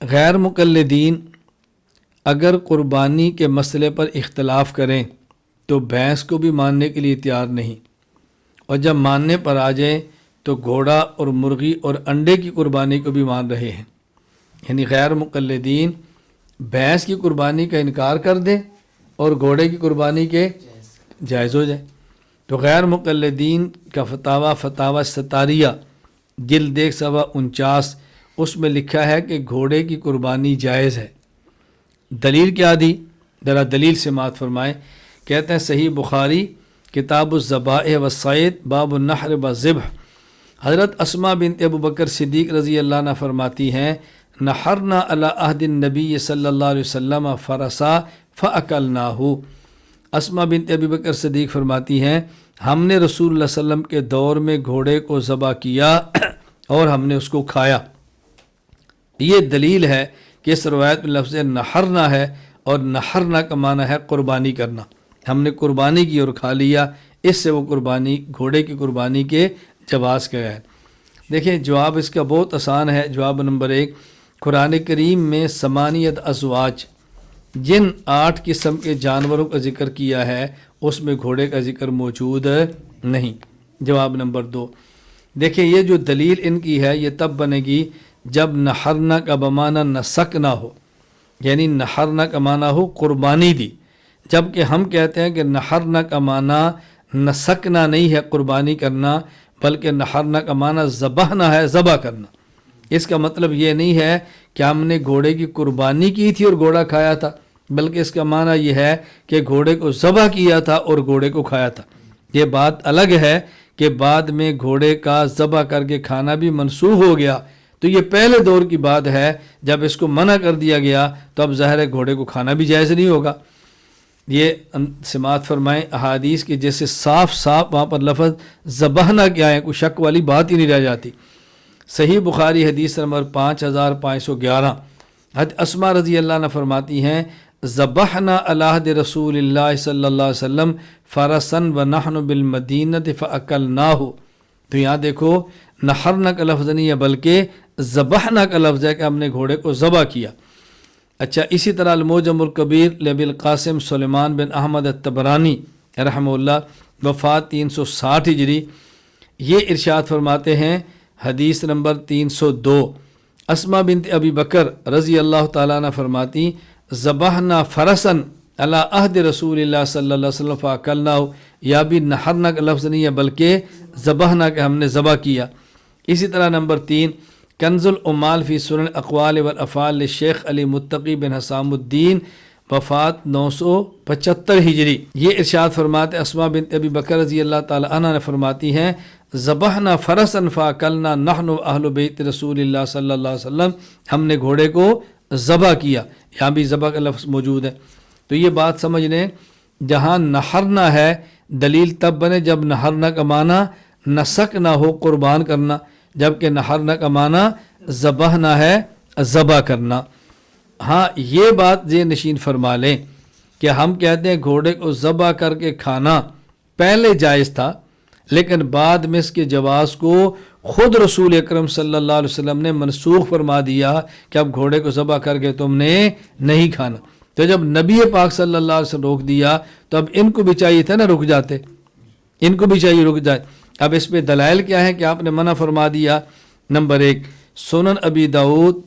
غیر مقلدین اگر قربانی کے مسئلے پر اختلاف کریں تو بھینس کو بھی ماننے کے لیے تیار نہیں، اور جب ماننے پر آ جائیں تو گھوڑا اور مرغی اور انڈے کی قربانی کو بھی مان رہے ہیں۔ یعنی غیر مقلدین بھینس کی قربانی کا انکار کر دیں اور گھوڑے کی قربانی کے جائز ہو جائے۔ تو غیر مقلدین کا فتاوی ستاریہ جلد 149 اس میں لکھا ہے کہ گھوڑے کی قربانی جائز ہے۔ دلیل کیا دی؟ ذرا دلیل سماعت فرمائیں۔ کہتے ہیں صحیح بخاری کتاب الذبائح والصید باب النحر والذبح، حضرت اسماء بنت ابو بکر صدیق رضی اللہ عنہ فرماتی ہیں نحرنا علی عہد النبی صلی اللہ علیہ وسلم فرسا فاکلناہ۔ اسماء بنت ابی بکر صدیق فرماتی ہیں ہم نے رسول اللہ صلی اللہ علیہ وسلم کے دور میں گھوڑے کو ذبح کیا اور ہم نے اس کو کھایا۔ یہ دلیل ہے کہ اس روایت میں لفظ نحرنا ہے، اور نحرنا کا معنی ہے قربانی کرنا۔ ہم نے قربانی کی اور کھا لیا، اس سے وہ قربانی گھوڑے کی قربانی کے جواز کا ہے۔ دیکھیں جواب اس کا بہت آسان ہے۔ جواب نمبر 1، قرآن کریم میں 8 ازواج جن 8 قسم کے جانوروں کا ذکر کیا ہے اس میں گھوڑے کا ذکر موجود نہیں۔ جواب نمبر 2، دیکھیں یہ جو دلیل ان کی ہے یہ تب بنے گی جب نحرنا کا بمعنی نسکنا ہو، یعنی نحرنا کا معنی ہو قربانی دی، جبکہ ہم کہتے ہیں کہ نحرنا کا معنی نسکنا نہیں ہے قربانی کرنا، بلکہ نحرنا کا معنی ذبحنا ہے ذبح کرنا۔ اس کا مطلب یہ نہیں ہے کہ ہم نے گھوڑے کی قربانی کی تھی اور گھوڑا کھایا تھا، بلکہ اس کا معنی یہ ہے کہ گھوڑے کو ذبح کیا تھا اور گھوڑے کو کھایا تھا۔ یہ بات الگ ہے کہ بعد میں گھوڑے کا ذبح کر کے کھانا بھی منسوخ ہو گیا، تو یہ پہلے دور کی بات ہے جب اس کو منع کر دیا گیا تو اب ظاہر ہے گھوڑے کو کھانا بھی جائز نہیں ہوگا۔ یہ سماعت فرمائیں احادیث کی جیسے صاف وہاں پر لفظ ذبحنا کیا ہے، کوئی شک والی بات ہی نہیں رہ جاتی۔ صحیح بخاری حدیث نمبر 5511 حضرت اسماء رضی اللہ عنہ فرماتی ہیں ذبحنا علی عہد رسول اللہ صلی اللہ علیہ وسلم فرسن ونحن بالمدینۃ فاکلناہ۔ تو یہاں دیکھو نحرنا کا لفظ نہیں ہے بلکہ ذبحنا کا لفظ ہے کہ ہم نے گھوڑے کو ذبح کیا۔ اچھا اسی طرح المعجم الکبیر لابی القاسم سلیمان بن احمد الطبرانی رحمہ اللہ وفات 360 ہجری، یہ ارشاد فرماتے ہیں حدیث نمبر 302 اسماء بنت ابی بکر رضی اللہ تعالیٰ عنہ فرماتی ذبحنا فرسن علی عہد رسول اللہ صلی اللہ علیہ وسلم فاکلناہ، یا بھی نحرنا کا لفظ نہیں ہے بلکہ ذبحنا کہ ہم نے ذبح کیا۔ اسی طرح نمبر 3 کنز العمال فی سنن الاقوال والافعال للشیخ علی متقی بن حسام الدین وفات 975 ہجری، یہ ارشاد فرماتے اسماء بنت ابی بکر رضی اللہ تعالی عنہ نے فرماتی ہیں ذبحنا فرسن فاکلنا نحن اہل بیت رسول اللہ صلی اللہ علیہ وسلم، ہم نے گھوڑے کو ذبح کیا، یہاں بھی ذبح کا لفظ موجود ہے۔ تو یہ بات سمجھ لیں جہاں نحرنا ہے دلیل تب بنے جب نحرنا کا معنی نسک نہ ہو قربان کرنا، جبکہ نحرنا کا معنی ذبحنا ہے ذبح کرنا۔ ہاں یہ بات ذہن نشین فرما لیں کہ ہم کہتے ہیں گھوڑے کو ذبح کر کے کھانا پہلے جائز تھا، لیکن بعد میں اس کے جواز کو خود رسول اکرم صلی اللہ علیہ وسلم نے منسوخ فرما دیا کہ اب گھوڑے کو ذبح کر کے تم نے نہیں کھانا۔ تو جب نبی پاک صلی اللہ علیہ وسلم روک دیا تو اب ان کو بھی چاہیے تھا نا رک جاتے، ان کو بھی چاہیے رک جائے۔ اب اس پہ دلائل کیا ہے کہ آپ نے منع فرما دیا؟ نمبر 1 سنن ابی داؤد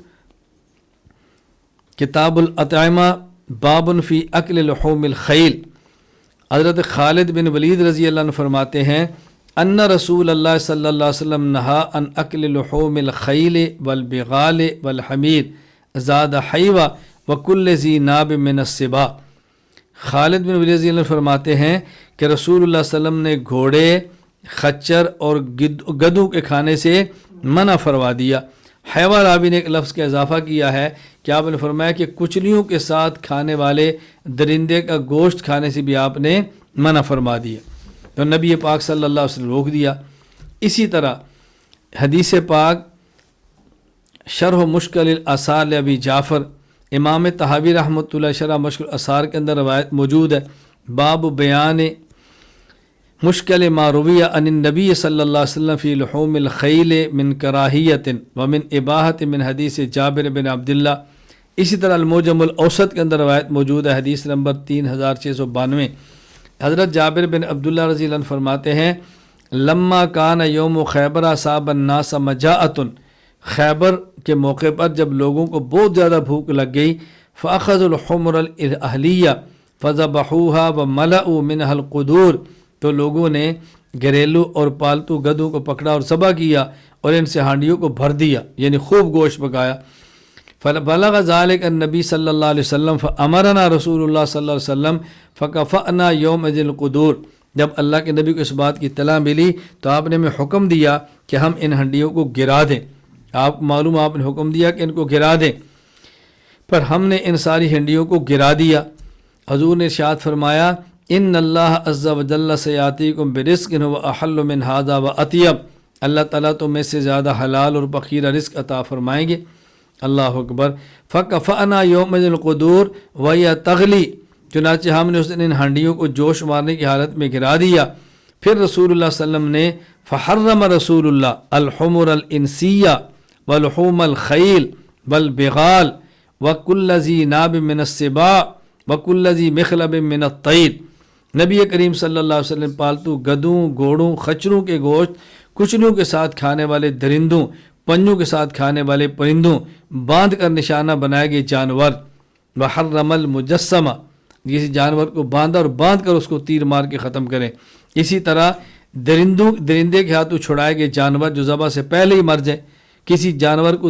کتاب الاطعمہ باب فی اکل لحوم الخیل، حضرت خالد بن ولید رضی اللہ عنہ فرماتے ہیں ان رسول اللہ صلی اللہ علیہ وسلم نہا عن اکل لحوم الخیل والبغال والحمیر زاد حیوہ وکل ذی ناب من السباع۔ خالد بن ولید رضی اللہ عنہ فرماتے ہیں کہ رسول اللہ صلی اللہ علیہ وسلم نے گھوڑے، خچر اور گدھوں کے کھانے سے منع فرما دیا۔ حیوہ راوی نے ایک لفظ کا اضافہ کیا ہے کہ آپ نے فرمایا کہ کچلیوں کے ساتھ کھانے والے درندے کا گوشت کھانے سے بھی آپ نے منع فرما دیا، تو نبی پاک صلی اللہ علیہ وسلم روک دیا۔ اسی طرح حدیث پاک شرح مشکل الاثار ابی جعفر امام طحاوی رحمۃ اللہ شرح مشکل الاثار کے اندر روایت موجود ہے، باب بیان مشکل ما روی عن النبی صلی اللہ علیہ وسلم فی لحوم الخیل من کراہیت ومن اباحت من حدیث جابر بن عبداللہ. اسی طرح المعجم الاوسط کے اندر روایت موجود ہے، حدیث نمبر 3692. حضرت جابر بن عبداللہ رضی اللہ عنہ فرماتے ہیں لما کان یوم خیبر اصاب الناس مجاعۃ، خیبر کے موقع پر جب لوگوں کو بہت زیادہ بھوک لگ گئی، فاخذوا الحمر الاہلیہ فذبحوها وملؤوا منها القدور، تو لوگوں نے گھریلو اور پالتو گدھوں کو پکڑا اور ذبح کیا اور ان سے ہانڈیوں کو بھر دیا، یعنی خوب گوشت پکایا. فبلغ ذلك النبی صلی اللہ علیہ وسلم فامرنا رسول اللہ صلی اللہ علیہ وسلم فکفأنا یومئذ القدور. جب اللہ کے نبی کو اس بات کی اطلاع ملی تو آپ نے ہمیں حکم دیا کہ ہم ان ہنڈیوں کو گرا دیں. آپ کو معلوم، آپ نے حکم دیا کہ ان کو گرا دیں، پر ہم نے ان ساری ہنڈیوں کو گرا دیا. حضور نے ارشاد فرمایا ان اللہ عز وجل سیاتیکم برزق هو احل من هذا واطیب، اللہ تعالیٰ تو میں سے زیادہ حلال اور بخیرہ رزق عطا فرمائیں گے. اللہ اکبر. فکفأنا یومئذ القدور وهي تغلی، چنانچہ ہم نے اس دن ان ہانڈیوں کو جوش مارنے کی حالت میں گرا دیا. پھر رسول اللہ صلی اللہ علیہ وسلم نے فحرم رسول اللہ الحمر الانسیہ والحوم الخیل والبغال وکل ذی ناب من السباع وکل ذی مخلب من الطیر. نبی کریم صلی اللہ علیہ وسلم پالتو گدھوں، گھوڑوں، خچروں کے گوشت، کچلیوں کے ساتھ کھانے والے درندوں، پنجوں کے ساتھ کھانے والے پرندوں، باندھ کر نشانہ بنائے گئے جانور، وحرم المجسمہ، کسی جانور کو باندھا اور باندھ کر اس کو تیر مار کے ختم کریں. اسی طرح درندے کے ہاتھوں چھڑائے گئے جانور جو ذبح سے پہلے ہی مر جائے، کسی جانور کو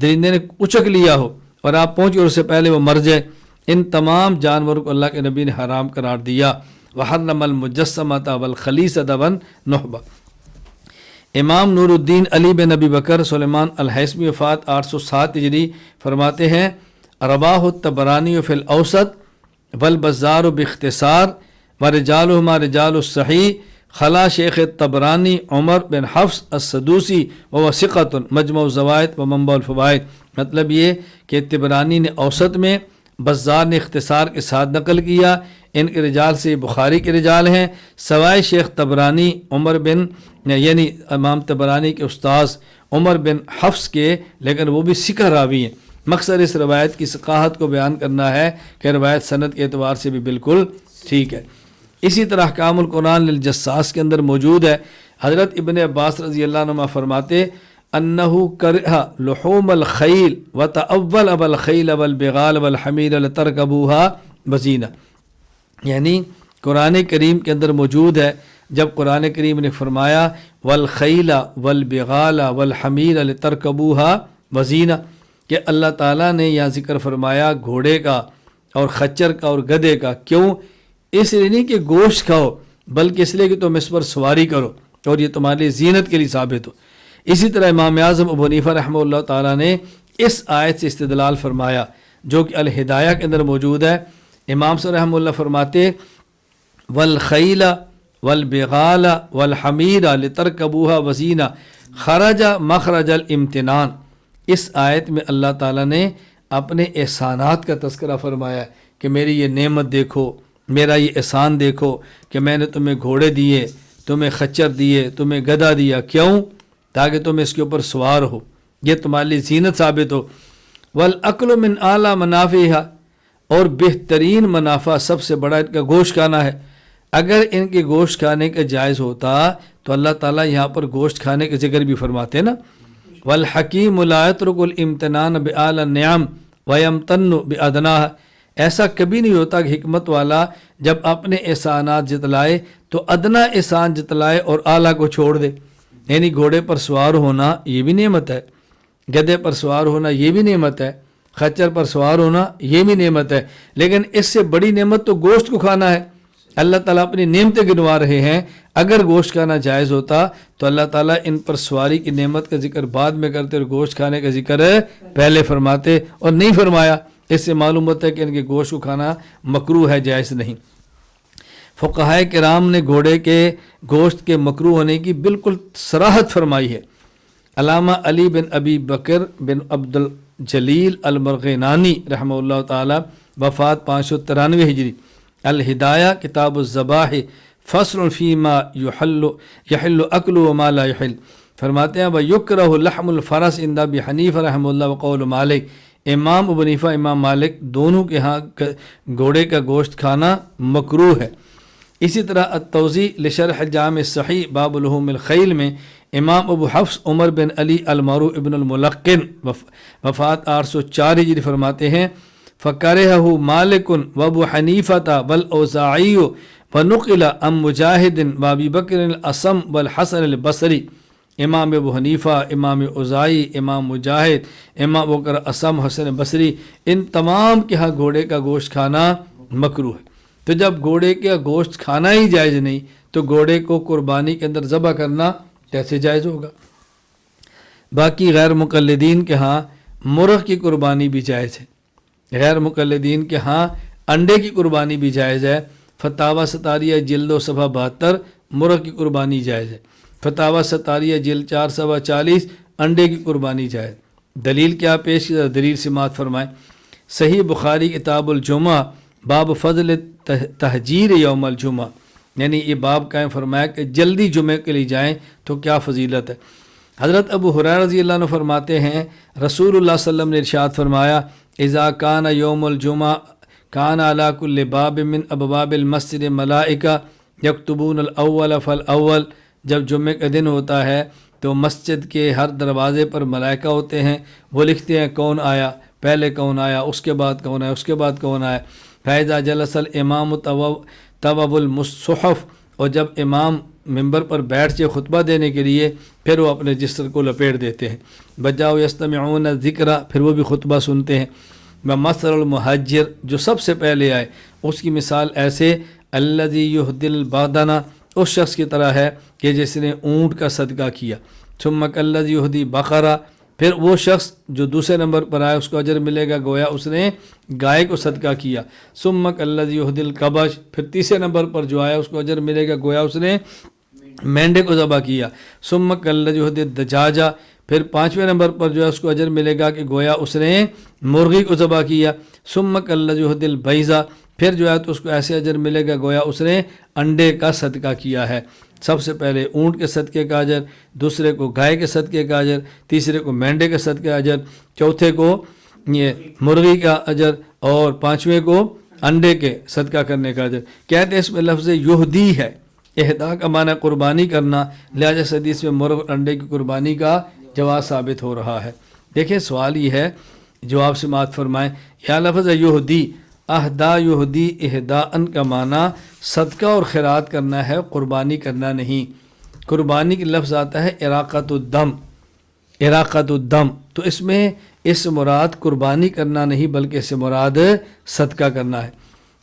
درندے نے اچک لیا ہو اور آپ پہنچ اور اس سے پہلے وہ مر جائے، ان تمام جانوروں کو اللہ کے نبی نے حرام قرار دیا. وحرم المجسمۃ والخلیصۃ والنہبہ. امام نور الدین علی بن نبی بکر سلیمان الحیثمی وفات 807 ہجری فرماتے ہیں رواہ الطبرانی فی الاوسط والبزار باختصار ورجالہما رجال الصحیح خلا شیخ الطبرانی عمر بن حفص السدوسی وهو ثقۃ مجمع الزوائد و منبع الفوائد. مطلب یہ کہ طبرانی نے اوسط میں، بزار نے اختصار کے ساتھ نقل کیا. ان کے رجال سے بخاری کے رجال ہیں، سوائے شیخ طبرانی عمر بن، یعنی امام طبرانی کے استاذ عمر بن حفص کے، لیکن وہ بھی ثقہ راوی ہیں. مقصد اس روایت کی ثقاہت کو بیان کرنا ہے کہ روایت سند کے اعتبار سے بھی بالکل ٹھیک ہے. اسی طرح احکام القرآن للجساس کے اندر موجود ہے. حضرت ابن عباس رضی اللہ عنہ فرماتے انہو کرہ لحوم الخیل وتأول ابا الخیل والبغال والحمیر لترکبوها وزینہ. یعنی قرآن کریم کے اندر موجود ہے، جب قرآن کریم نے فرمایا والخیل والبغال والحمیر لترکبوها وزینہ، کہ اللہ تعالیٰ نے یہاں ذکر فرمایا گھوڑے کا اور خچر کا اور گدھے کا. کیوں؟ اس لیے نہیں کہ گوشت کھاؤ، بلکہ اس لیے کہ تم اس پر سواری کرو اور یہ تمہاری لیے زینت کے لیے ثابت ہو. اسی طرح امام اعظم ابو حنیفہ رحمہ اللہ تعالیٰ نے اس آیت سے استدلال فرمایا جو کہ الہدایہ کے اندر موجود ہے. امام صاحب رحمہ اللہ فرماتے والخیل والبغال والحمیر لترکبوها وزینہ خرج مخرج الامتنان. اس آیت میں اللہ تعالیٰ نے اپنے احسانات کا تذکرہ فرمایا کہ میری یہ نعمت دیکھو، میرا یہ احسان دیکھو کہ میں نے تمہیں گھوڑے دیے، تمہیں خچر دیے، تمہیں گدھا دیا. کیوں؟ تاکہ تم اس کے اوپر سوار ہو، یہ تمہارے لیے زینت ثابت ہو. والاکل من اعلیٰ منافعها، اور بہترین منافع سب سے بڑا ان کا گوشت کھانا ہے. اگر ان کے گوشت کھانے کا جائز ہوتا تو اللہ تعالیٰ یہاں پر گوشت کھانے کا ذکر بھی فرماتے نا. والحکیم لا یترک الامتنان باعلی النعم ویمتن بادناها. ایسا کبھی نہیں ہوتا کہ حکمت والا جب اپنے احسانات جتلائے تو ادنا احسان جتلائے اور اعلیٰ کو چھوڑ دے. یعنی گھوڑے پر سوار ہونا یہ بھی نعمت ہے، گدھے پر سوار ہونا یہ بھی نعمت ہے، خچر پر سوار ہونا یہ بھی نعمت ہے، لیکن اس سے بڑی نعمت تو گوشت کو کھانا ہے. اللہ تعالیٰ اپنی نعمتیں گنوا رہے ہیں. اگر گوشت کھانا جائز ہوتا تو اللہ تعالیٰ ان پر سواری کی نعمت کا ذکر بعد میں کرتے اور گوشت کھانے کا ذکر پہلے فرماتے، اور نہیں فرمایا. اس سے معلوم ہوتا ہے کہ ان کے گوشت کو کھانا مکروہ ہے، جائز نہیں. فقہائے کرام نے گھوڑے کے گوشت کے مکروہ ہونے کی بالکل صراحت فرمائی ہے. علامہ علی بن ابی بکر بن عبد الجلیل المرغینانی رحمہ اللہ تعالی، وفات 593 ہجری. الہدایہ کتاب الذبائح فصل فیما یحل اکل و ما لا یحل، فرماتے ہیں ویکرہ لحم الفرس عند ابی حنیفہ رحمہ اللہ وقول مالک، امام ابو حنیفہ امام مالک دونوں کے ہاں گھوڑے کا گوشت کھانا مکروہ ہے۔ اسی طرح التوضیح لشرح جامع صحیح باب لحوم الخیل میں امام ابو حفص عمر بن علی المعروف ابن الملقن وفات 804 ہجری فرماتے ہیں فکرہہ مالک و ابو حنیفہ والاوزاعی ونقل عن مجاہد و ابی بکر الاسم والحسن البصری، امام ابو حنیفہ، امام اوزاعی، امام مجاہد، امام بکر اسم، حسن بصری، ان تمام کے ہاں گھوڑے کا گوشت کھانا مکروہ ہے۔ تو جب گھوڑے کا گوشت کھانا ہی جائز نہیں تو گھوڑے کو قربانی کے اندر ذبح کرنا کیسے جائز ہوگا؟ باقی غیر مقلدین کے ہاں مرغ کی قربانی بھی جائز ہے، غیر مقلدین کے ہاں انڈے کی قربانی بھی جائز ہے۔ فتاوی ستاریہ جلد و صفحہ 72 مرغ کی قربانی جائز ہے، فتاوی ستاریہ جلد 4 صفحہ 40 انڈے کی قربانی جائز۔ دلیل کیا پیش کی؟ دلیل سماعت فرمائیں۔ صحیح بخاری کتاب الجمعہ باب فضل تہجیر یوم الجمعہ، یعنی یہ باب قائم فرمایا کہ جلدی جمعے کے لیے جائیں تو کیا فضیلت ہے۔ حضرت ابو ہریرہ رضی اللہ عنہ فرماتے ہیں رسول اللہ صلی اللہ علیہ وسلم نے ارشاد فرمایا اذا کان یوم الجمعہ کان علی کل باب من ابواب المسجد ملائکہ یکتبون الاول فالاول، جب جمعے کا دن ہوتا ہے تو مسجد کے ہر دروازے پر ملائکہ ہوتے ہیں، وہ لکھتے ہیں کون آیا، پہلے کون آیا، اس کے بعد کون آیا، اس کے بعد کون آیا۔ فَإِذَا جَلَسَ الْإِمَامُ طَوَّبُ الْمُصْحَفَ، اور جب امام ممبر پر بیٹھ جائے خطبہ دینے کے لیے پھر وہ اپنے جسر کو لپیٹ دیتے ہیں۔ بجاؤ یستمعون الذکر، پھر وہ بھی خطبہ سنتے ہیں۔ وَمَثَلُ الْمُحَجِّرِ، جو سب سے پہلے آئے اس کی مثال ایسے الذی یہدی البدنہ، اس شخص کی طرح ہے کہ جس نے اونٹ کا صدقہ کیا۔ ثم کالذی یہدی بقرہ، پھر وہ شخص جو دوسرے نمبر پر آئے اس کو اجر ملے گا گویا اس نے گائے کو صدقہ کیا۔ ثم کالذی یہدی الکبش، پھر تیسرے نمبر پر جو آیا اس کو اجر ملے گا گویا اس نے مینڈے کو ذبح کیا۔ ثم کالذی یہدی الدجاجہ، پھر پانچویں نمبر پر جو ہے اس کو اجر ملے گا کہ گویا اس نے مرغی کو ذبح کیا۔ ثم کالذی یہدی البیضہ، پھر جو ہے تو اس کو ایسے اجر ملے گا گویا اس نے انڈے کا صدقہ کیا ہے۔ سب سے پہلے اونٹ کے صدقے کا اجر، دوسرے کو گائے کے صدقے کا اجر، تیسرے کو مینڈے کے صدقے کا اجر، چوتھے کو یہ مرغی کا اجر، اور پانچویں کو انڈے کے صدقہ کرنے کا اجر۔ کہتے ہیں اس میں لفظ یہدی ہے، اہدا کا معنی قربانی کرنا، لہذا اس حدیث میں مرغ اور انڈے کی قربانی کا جواز ثابت ہو رہا ہے۔ دیکھیں سوال یہ ہے، جواب سماعت فرمائیں۔ یا لفظ یہدی، اہدا یہدی اہداءً کا معنی صدقہ اور خیرات کرنا ہے، قربانی کرنا نہیں۔ قربانی کی لفظ آتا ہے اراقۃ الدم، اراقۃ الدم، تو اس میں اس مراد قربانی کرنا نہیں بلکہ اس سے مراد صدقہ کرنا ہے۔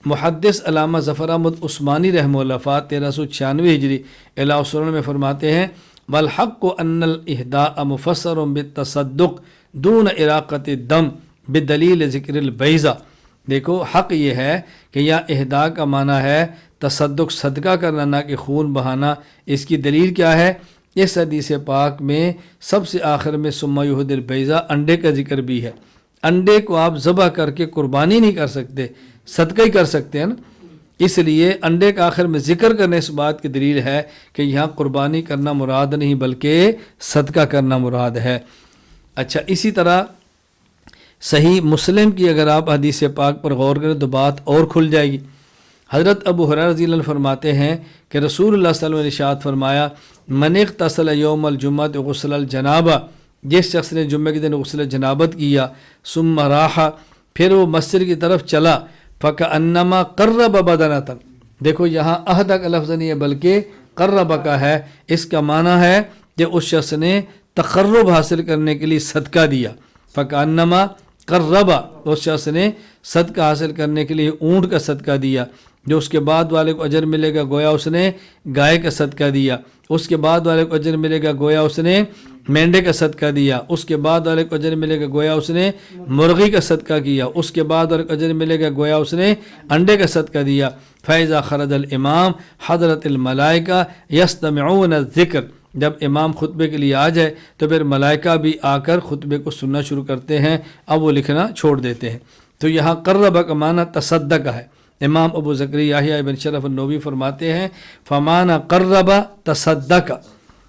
محدث علامہ ظفر احمد عثمانی رحمہ اللہ وفات 1396 ہجری اعلاء السنن میں فرماتے ہیں والحق ان الاہداء مفسر بالتصدق دون اراقۃ الدم بدلیل ذکر البیضہ۔ دیکھو حق یہ ہے کہ یا اہدا کا معنی ہے تصدق، صدقہ کرنا، نہ کہ خون بہانا۔ اس کی دلیل کیا ہے؟ اس حدیث پاک میں سب سے آخر میں ثم یہدی البیضہ، انڈے کا ذکر بھی ہے۔ انڈے کو آپ ذبح کر کے قربانی نہیں کر سکتے، صدقہ ہی کر سکتے ہیں نا، اس لیے انڈے کا آخر میں ذکر کرنے اس بات کی دلیل ہے کہ یہاں قربانی کرنا مراد نہیں بلکہ صدقہ کرنا مراد ہے۔ اچھا، اسی طرح صحیح مسلم کی اگر آپ حدیث پاک پر غور کریں تو بات اور کھل جائے گی۔ حضرت ابو ہریرہ رضی اللہ عنہ فرماتے ہیں کہ رسول اللہ صلی اللہ علیہ وسلم نے ارشاد فرمایا من اغتسل یوم الجمعہ غسل الجنابہ، جس شخص نے جمعہ کے دن غسل جنابت کیا، ثم راح، پھر وہ مسجد کی طرف چلا، فکأنما قرب بدنۃ، دیکھو یہاں اہدا کا لفظ نہیں ہے بلکہ قرب کا ہے۔ اس کا معنی ہے کہ اس شخص نے تقرب حاصل کرنے کے لیے صدقہ دیا۔ فکأنما قربا، اس شخص نے صدقہ حاصل کرنے کے لیے اونٹ کا صدقہ دیا، جو اس کے بعد والے کو اجر ملے گا گویا اس نے گائے کا صدقہ دیا، اس کے بعد والے کو اجر ملے گا گویا اس نے مینڈے کا صدقہ دیا، اس کے بعد والے کو اجر ملے گا گویا اس نے مرغی کا صدقہ کیا، اس کے بعد والے کو اجر ملے گا گویا اس نے انڈے کا صدقہ دیا۔ فَإِذَا خَرَجَ الْإِمَامُ حَضْرَتِ الْمَلَائِكَةُ يَسْتَمِعُونَ الذِّكْرَ، جب امام خطبے کے لیے آ جائے تو پھر ملائکہ بھی آ کر خطبے کو سننا شروع کرتے ہیں، اب وہ لکھنا چھوڑ دیتے ہیں۔ تو یہاں قرب کا معنی تصدق ہے، امام ابو زکریا یحییٰ بن شرف النووی فرماتے ہیں فمان قرب تصدق،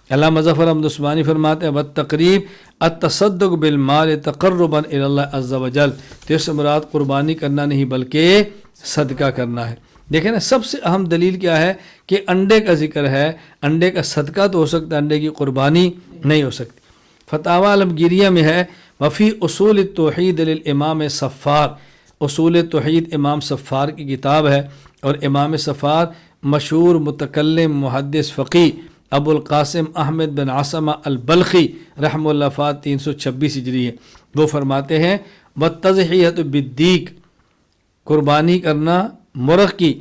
علامہ ظفر احمد عثمانی فرماتے ہیں والتقریب التصدق بالمال تقربا الی اللہ عز وجل، تو اس سے مراد قربانی کرنا نہیں بلکہ صدقہ کرنا ہے۔ دیکھیں نا، سب سے اہم دلیل کیا ہے کہ انڈے کا ذکر ہے، انڈے کا صدقہ تو ہو سکتا ہے، انڈے کی قربانی نہیں ہو سکتی۔ فتاوی عالمگیریہ میں ہے وفی اصول التوحید للامام صفار، اصول توحید امام صفار کی کتاب ہے، اور امام صفار مشہور متکلم محدث فقی ابو القاسم احمد بن عاصمہ البلخی رحمہ اللہ فات 326 ہجری ہے، وہ فرماتے ہیں والتضحیۃ بالدیک، قربانی کرنا مرغ کی،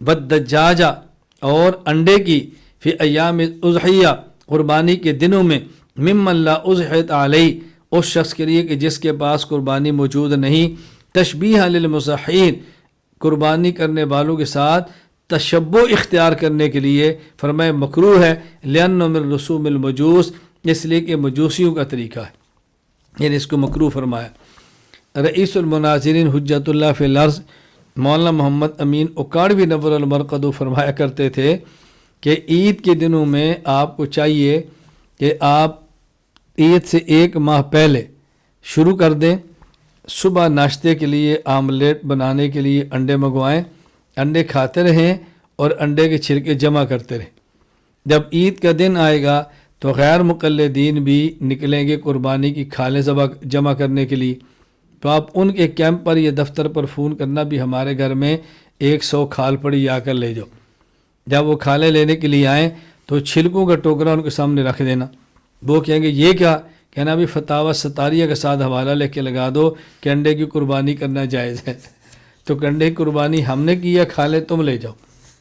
والدجاجہ اور انڈے کی، فی ایام الاضحیہ قربانی کے دنوں میں، ممن لا اضحیۃ علیہ اس شخص کے لیے کہ جس کے پاس قربانی موجود نہیں، تشبیہ للمضحین قربانی کرنے والوں کے ساتھ تشبہ اختیار کرنے کے لیے، فرمائے مکروہ ہے، لأنہ من رسوم المجوس، اس لیے کہ مجوسیوں کا طریقہ ہے، یعنی اس کو مکروہ فرمایا۔ رئیس المناظرین حجت اللہ فی الارض مولانا محمد امین اکاڑوی نور المرقد فرمایا کرتے تھے کہ عید کے دنوں میں آپ کو چاہیے کہ آپ عید سے ایک ماہ پہلے شروع کر دیں، صبح ناشتے کے لیے آملیٹ بنانے کے لیے انڈے منگوائیں، انڈے کھاتے رہیں اور انڈے کے چھلکے جمع کرتے رہیں۔ جب عید کا دن آئے گا تو غیر مقلدین بھی نکلیں گے قربانی کی کھالیں جمع کرنے کے لیے، تو آپ ان کے کیمپ پر یا دفتر پر فون کرنا بھی ہمارے گھر میں 100 کھال پڑی آ کر لے جاؤ۔ جب وہ کھالیں لینے کے لیے آئیں تو چھلکوں کا ٹوکرا ان کے سامنے رکھ دینا، وہ کہیں گے یہ کیا، کہنا بھی فتاوی ستاریہ کے ساتھ حوالہ لے کے لگا دو کہ انڈے کی قربانی کرنا جائز ہے، تو انڈے کی قربانی ہم نے کی ہے، کھالیں تم لے جاؤ،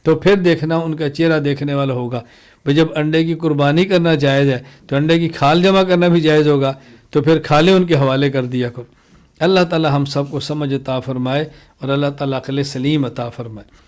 تو پھر دیکھنا ان کا چہرہ دیکھنے والا ہوگا۔ بھئی جب انڈے کی قربانی کرنا جائز ہے تو انڈے کی کھال جمع کرنا بھی جائز ہوگا، تو پھر کھالیں ان کے حوالے کر دیا کرو۔ اللہ تعالی ہم سب کو سمجھ عطا فرمائے اور اللہ تعالی عقل سلیم عطا فرمائے۔